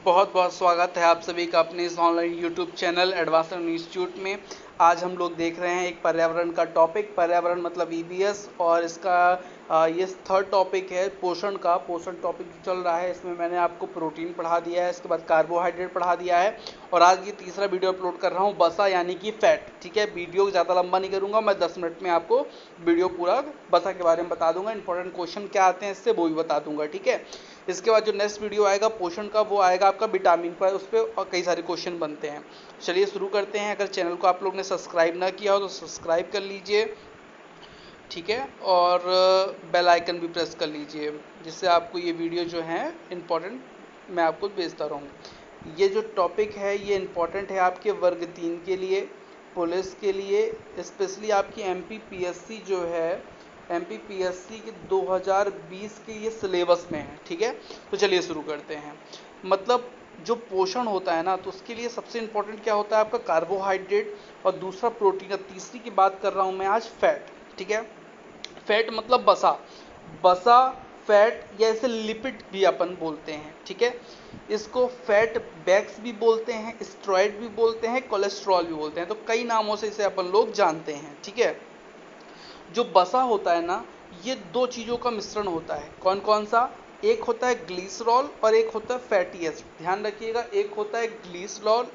बहुत बहुत स्वागत है आप सभी का अपने इस online YouTube channel advance learning institute में। आज हम लोग देख रहे हैं एक पर्यावरण का टॉपिक, पर्यावरण मतलब ईबीएस, और इसका ये थर्ड टॉपिक है पोषण का। पोषण टॉपिक जो चल रहा है इसमें मैंने आपको प्रोटीन पढ़ा दिया है, इसके बाद कार्बोहाइड्रेट पढ़ा दिया है, और आज ये तीसरा वीडियो अपलोड कर रहा हूँ बसा यानी कि फैट। ठीक है, वीडियो ज़्यादा लंबा नहीं करूँगा, मैं 10 मिनट में आपको वीडियो पूरा बसा के बारे में बता दूंगा। इंपॉर्टेंट क्वेश्चन क्या आते हैं इससे वो भी बता दूंगा। ठीक है, इसके बाद जो नेक्स्ट वीडियो आएगा पोषण का वो आएगा आपका विटामिन पर, उस पर कई सारे क्वेश्चन बनते हैं। चलिए शुरू करते हैं। अगर चैनल को आप लोग ने सब्सक्राइब ना किया हो तो सब्सक्राइब कर लीजिए, ठीक है, और बेल आइकन भी प्रेस कर लीजिए, जिससे आपको ये वीडियो जो है इम्पोर्टेंट मैं आपको भेजता रहूँ। ये जो टॉपिक है ये इम्पोर्टेंट है आपके वर्ग 3 के लिए, पुलिस के लिए, स्पेशली आपकी एमपीपीएससी जो है, एमपीपीएससी के 2020 के ये सिलेबस में है। ठीक है, तो चलिए शुरू करते हैं। मतलब जो पोषण होता है ना, तो उसके लिए सबसे इम्पोर्टेंट क्या होता है आपका कार्बोहाइड्रेट, और दूसरा प्रोटीन, और तीसरी की बात कर रहा हूँ मैं आज फैट। ठीक है, फैट मतलब बसा, बसा फैट, या इसे लिपिड भी अपन बोलते हैं। ठीक है, इसको फैट बैग्स भी बोलते हैं, स्टेरॉइड भी बोलते हैं, कोलेस्ट्रॉल भी बोलते हैं, तो कई नामों से इसे अपन लोग जानते हैं। ठीक है, जो बसा होता है ना, ये दो चीज़ों का मिश्रण होता है। कौन कौन सा? एक होता है ग्लीसरॉल और एक होता है फैटी एसिड। ध्यान रखिएगा, एक होता है ग्लीसरॉल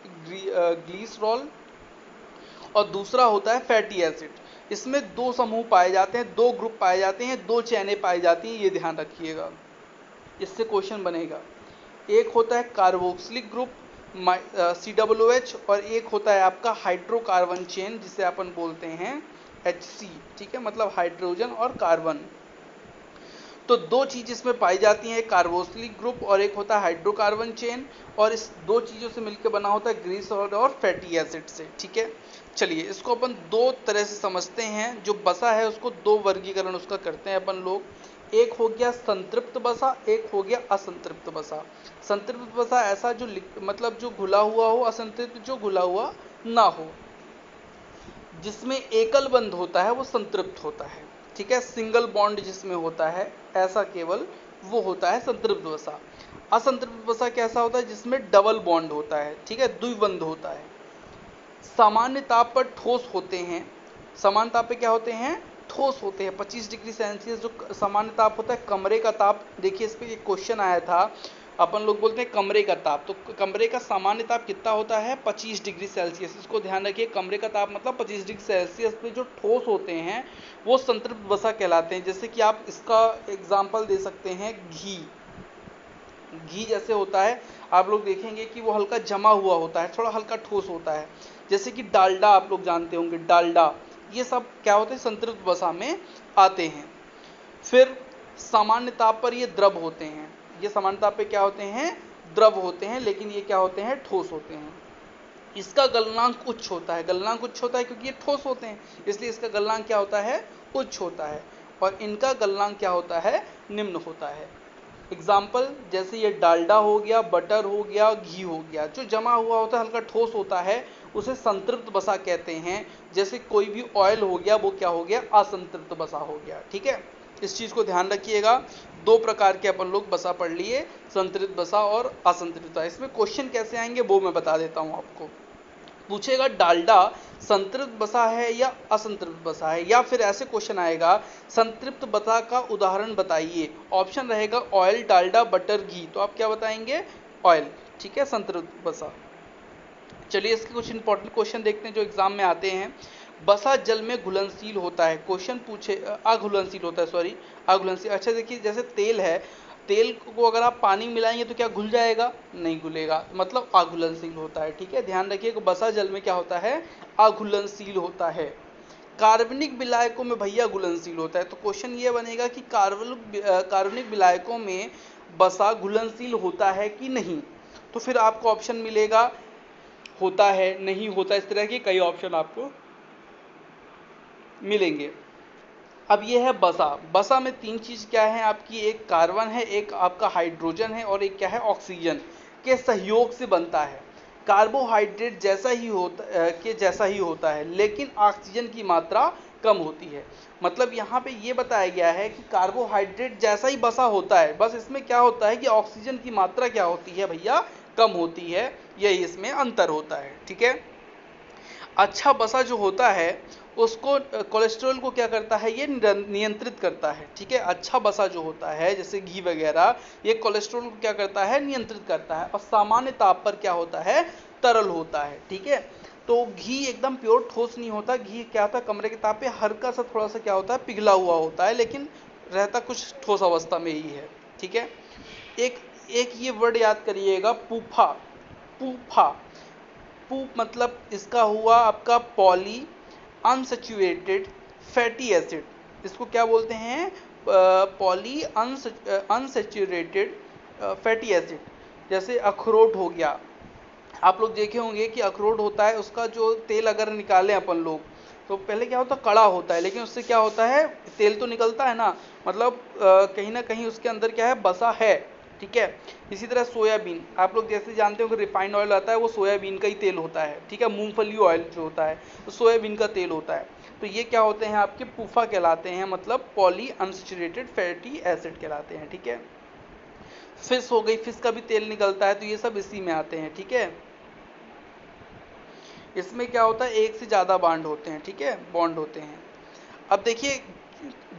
और दूसरा होता है फैटी एसिड। इसमें दो समूह पाए जाते हैं, दो ग्रुप पाए जाते हैं, दो चैनें पाई जाती हैं, ये ध्यान रखिएगा, इससे क्वेश्चन बनेगा। एक होता है कार्बोक्सिलिक ग्रुप COOH, और एक होता है आपका हाइड्रोकार्बन चेन जिसे अपन बोलते हैं HC। ठीक है, मतलब हाइड्रोजन और कार्बन। तो दो चीज इसमें पाई जाती हैं, एक कार्बोक्सिलिक ग्रुप और एक होता है हाइड्रोकार्बन चेन, और इस दो चीज़ों से मिलकर बना होता है ग्लिसरॉल और फैटी एसिड से। ठीक है, चलिए इसको अपन दो तरह से समझते हैं। जो बसा है उसको दो वर्गीकरण उसका करते हैं अपन लोग। एक हो गया संतृप्त बसा, एक हो गया असंतृप्त बसा। संतृप्त बसा ऐसा जो मतलब जो घुला हुआ हो, असंतृप्त जो घुला हुआ ना हो, जिसमें एकल बंध होता है वो संतृप्त होता है। ठीक है, सिंगल बॉन्ड जिसमें होता है ऐसा केवल वो होता है संतृप्त वसा। असंतृप्त वसा कैसा होता है? जिसमें डबल बॉन्ड होता है। ठीक है, द्विबंध होता है, सामान्य ताप पर ठोस होते हैं। सामान्य ताप पे क्या होते हैं? ठोस होते हैं। 25 डिग्री सेल्सियस जो सामान्य ताप होता है, कमरे का ताप। देखिए इस पर एक क्वेश्चन आया था, अपन लोग बोलते हैं कमरे का ताप, तो कमरे का सामान्य ताप कितना होता है? 25 डिग्री सेल्सियस। इसको ध्यान रखिए, कमरे का ताप मतलब 25 डिग्री सेल्सियस पे जो ठोस होते हैं वो संतृप्त वसा कहलाते हैं। जैसे कि आप इसका एग्जाम्पल दे सकते हैं, घी जैसे होता है, आप लोग देखेंगे कि वो हल्का जमा हुआ होता है, थोड़ा हल्का ठोस होता है। जैसे कि डालडा आप लोग जानते होंगे, डालडा, ये सब क्या होते हैं? संतृप्त वसा में आते हैं। फिर सामान्य ताप पर ये द्रव होते हैं। ये सामान्य ताप पे क्या होते हैं? द्रव होते हैं, लेकिन ये क्या होते हैं? ठोस होते हैं। इसका गलनांक उच्च होता है। गलनांक उच्च होता है क्योंकि ये ठोस होते हैं, इसलिए इसका गलनांक क्या होता है? उच्च होता है। और इनका गलनांक क्या होता है? निम्न होता है। एग्जाम्पल, जैसे ये डालडा हो गया, बटर हो गया, घी हो गया, जो जमा हुआ होता है, हल्का ठोस होता है, उसे संतृप्त वसा कहते हैं। जैसे कोई भी ऑयल हो गया, वो क्या हो गया? असंतृप्त वसा हो गया। ठीक है, इस चीज़ को ध्यान रखिएगा। दो प्रकार के अपन लोग वसा पढ़ लिए, संतृप्त वसा और असंतृप्त वसा। इसमें क्वेश्चन कैसे आएंगे वो मैं बता देता हूँ आपको। पूछेगा डालडा संतृप्त वसा है या असंतृप्त वसा है, या फिर ऐसे क्वेश्चन आएगा संतृप्त वसा का उदाहरण बताइए। ऑप्शन रहेगा ऑयल, डालडा, बटर, घी, तो आप क्या बताएंगे? ऑयल। ठीक है, संतृप्त वसा। चलिए इसके कुछ इंपॉर्टेंट क्वेश्चन देखते हैं जो एग्जाम में आते हैं। बसा जल में घुलनशील होता है। क्वेश्चन पूछे, अघुलनशील होता है, सॉरी, अघुलनशील। अच्छा देखिए, जैसे तेल है, तेल को अगर आप पानी मिलाएंगे तो क्या घुल जाएगा? नहीं घुलेगा, मतलब अघुलनशील होता है। ठीक है, ध्यान रखिए कि बसा जल में क्या होता है? अघुलनशील होता है। कार्बनिक विलायकों में भैया घुलनशील होता है। तो क्वेश्चन ये बनेगा कि कार्बनिक विलायकों में बसा घुलनशील होता है कि नहीं। तो फिर आपको ऑप्शन मिलेगा होता है, नहीं होता, इस तरह के कई ऑप्शन आपको मिलेंगे। अब ये है बसा। बसा में तीन चीज क्या है आपकी? एक कार्बन है, एक आपका हाइड्रोजन है, और एक क्या है? ऑक्सीजन के सहयोग से बनता है। कार्बोहाइड्रेट जैसा ही होता है, लेकिन ऑक्सीजन की मात्रा कम होती है। मतलब यहाँ पे ये बताया गया है कि कार्बोहाइड्रेट जैसा ही बसा होता है, बस इसमें क्या होता है कि ऑक्सीजन की मात्रा क्या होती है भैया? कम होती है, यही इसमें अंतर होता है। ठीक है, अच्छा बसा जो होता है उसको कोलेस्ट्रॉल को क्या करता है, ये नियंत्रित करता है। ठीक है, अच्छा बसा जो होता है जैसे घी वगैरह, ये कोलेस्ट्रॉल को क्या करता है, नियंत्रित करता है और सामान्य ताप पर क्या होता है, तरल होता है। ठीक है, तो घी एकदम प्योर ठोस नहीं होता, घी क्या होता है कमरे के ताप पे हल्का सा थोड़ा सा क्या होता है, पिघला हुआ होता है, लेकिन रहता कुछ ठोस अवस्था में ही है। ठीक है, एक एक ये वर्ड याद करिएगा, पूफा। पूफा, पूप मतलब इसका हुआ आपका पॉली अनसैचुरेटेड फैटी एसिड। इसको क्या बोलते हैं, पॉली अनसैचुरेटेड फैटी एसिड। जैसे अखरोट हो गया, आप लोग देखे होंगे कि अखरोट होता है, उसका जो तेल अगर निकालें अपन लोग तो पहले क्या होता है, कड़ा होता है, लेकिन उससे क्या होता है, तेल तो निकलता है ना, मतलब कहीं ना कहीं उसके अंदर क्या है, बसा है। ठीक है, इसी तरह सोयाबीन, आप लोग जैसे जानते हो कि रिफाइंड ऑयल आता है, वो सोयाबीन का ही तेल होता है। ठीक है, मूंगफली ऑयल जो होता है तो सोयाबीन का तेल होता है। तो ये क्या होते हैं, आपके पूफा कहलाते हैं, मतलब पॉली अनसैचुरेटेड फैटी एसिड कहलाते हैं। ठीक है, फिश हो गई, फिश का भी तेल निकलता है, तो ये सब इसी में आते हैं। ठीक है, इसमें क्या होता है, एक से ज़्यादा बॉन्ड होते हैं। ठीक है, बॉन्ड होते हैं। अब देखिए,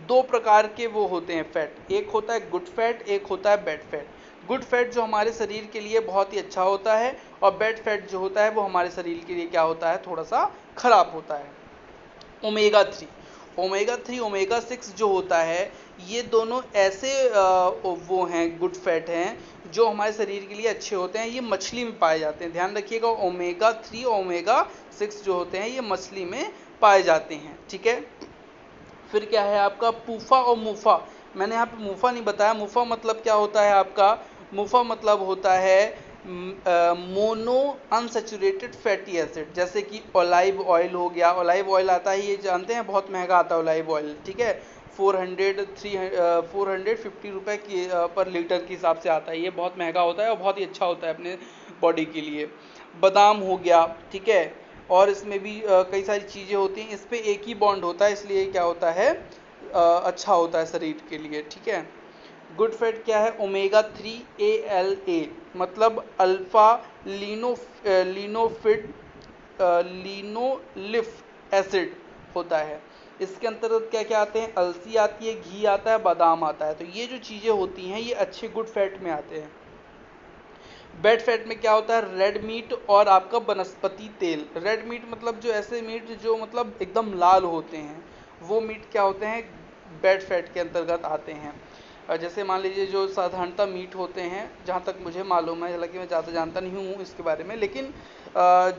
दो प्रकार के वो होते हैं फैट, एक होता है गुड फैट, एक होता है बैड फैट। गुड फैट जो हमारे शरीर के लिए बहुत ही अच्छा होता है, और बैड फैट जो होता है वो हमारे शरीर के लिए क्या होता है, थोड़ा सा खराब होता है। ओमेगा 3, ओमेगा 3, ओमेगा 6 जो होता है, ये दोनों ऐसे वो हैं, गुड फैट हैं जो हमारे शरीर के लिए अच्छे होते हैं। ये मछली में पाए जाते हैं, ध्यान रखिएगा, ओमेगा 3 और ओमेगा 6 जो होते हैं ये मछली में पाए जाते हैं। ठीक है, फिर क्या है आपका पूफा और मुफा। मैंने यहाँ पे मुफा नहीं बताया, मुफा मतलब क्या होता है आपका, मुफा मतलब होता है मोनो अनसैचुरेटेड फैटी एसिड। जैसे कि ऑलिव ऑयल हो गया, ऑलिव ऑयल आता है, ये जानते हैं बहुत महंगा आता है ऑलिव ऑयल। ठीक है, 450 रुपये की पर लीटर के हिसाब से आता है, ये बहुत महंगा होता है और बहुत ही अच्छा होता है अपने बॉडी के लिए। बादाम हो गया, ठीक है, और इसमें भी कई सारी चीज़ें होती हैं, इस पर एक ही बॉन्ड होता है, इसलिए क्या होता है, अच्छा होता है शरीर के लिए। ठीक है, गुड फैट क्या है, ओमेगा 3 ALA, मतलब अल्फा लीनोफिट लीनोलिफ एसिड होता है। इसके अंतर्गत क्या क्या आते हैं, अलसी आती है, घी आता है, बादाम आता है। तो ये जो चीज़ें होती हैं ये अच्छे गुड फैट में आते हैं। बैड फैट में क्या होता है, रेड मीट और आपका वनस्पति तेल। रेड मीट मतलब जो ऐसे मीट जो मतलब एकदम लाल होते हैं, वो मीट क्या होते हैं, बैड फैट के अंतर्गत आते हैं। जैसे मान लीजिए जो साधारणतः मीट होते हैं, जहाँ तक मुझे मालूम है, हालांकि मैं ज़्यादा जानता नहीं हूँ इसके बारे में, लेकिन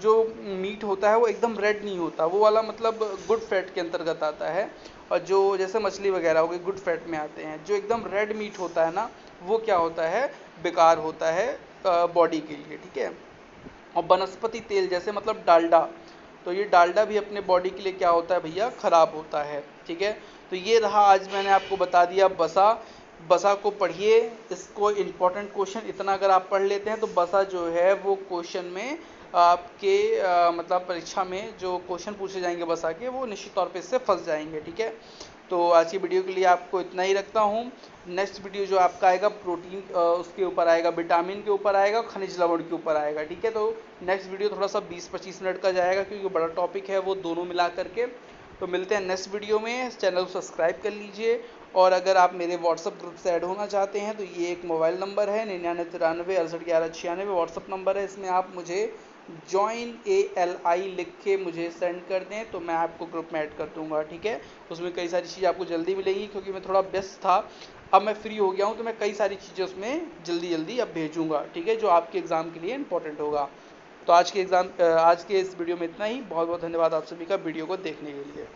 जो मीट होता है वो एकदम रेड नहीं होता, वो वाला मतलब गुड फैट के अंतर्गत आता है। और जो जैसे मछली वगैरह हो गई, गुड फैट में आते हैं। जो एकदम रेड मीट होता है ना, वो क्या होता है, बेकार होता है बॉडी के लिए। ठीक है, और वनस्पति तेल जैसे मतलब डालडा, तो ये डालडा भी अपने बॉडी के लिए क्या होता है भैया, खराब होता है। ठीक है, तो ये रहा, आज मैंने आपको बता दिया बसा। बसा को पढ़िए, इसको इम्पोर्टेंट क्वेश्चन इतना अगर आप पढ़ लेते हैं तो बसा जो है वो क्वेश्चन में आपके मतलब परीक्षा में जो क्वेश्चन पूछे जाएंगे बसा के, वो निश्चित तौर पे इससे फंस जाएंगे। ठीक है, तो आज की वीडियो के लिए आपको इतना ही रखता हूँ। नेक्स्ट वीडियो जो आपका आएगा प्रोटीन उसके ऊपर आएगा, विटामिन के ऊपर आएगा, खनिज लवण के ऊपर आएगा। ठीक है, तो नेक्स्ट वीडियो थोड़ा सा 20-25 मिनट का जाएगा, क्योंकि बड़ा टॉपिक है वो दोनों मिला करके। तो मिलते हैं नेक्स्ट वीडियो में, चैनल को सब्सक्राइब कर लीजिए। और अगर आप मेरे व्हाट्सअप ग्रुप से ऐड होना चाहते हैं तो ये एक मोबाइल नंबर है 9993681196 व्हाट्सअप नंबर है, इसमें आप मुझे जॉइन ALI लिख के मुझे सेंड कर दें तो मैं आपको ग्रुप में ऐड कर दूंगा। ठीक है, उसमें कई सारी चीज़ें आपको जल्दी मिलेंगी, क्योंकि मैं थोड़ा व्यस्त था, अब मैं फ्री हो गया हूँ, तो मैं कई सारी चीज़ें उसमें जल्दी जल्दी अब भेजूंगा। ठीक है, जो आपके एग्ज़ाम के लिए इंपॉर्टेंट होगा। तो आज के इस वीडियो में इतना ही। बहुत बहुत धन्यवाद आप सभी का वीडियो को देखने के लिए।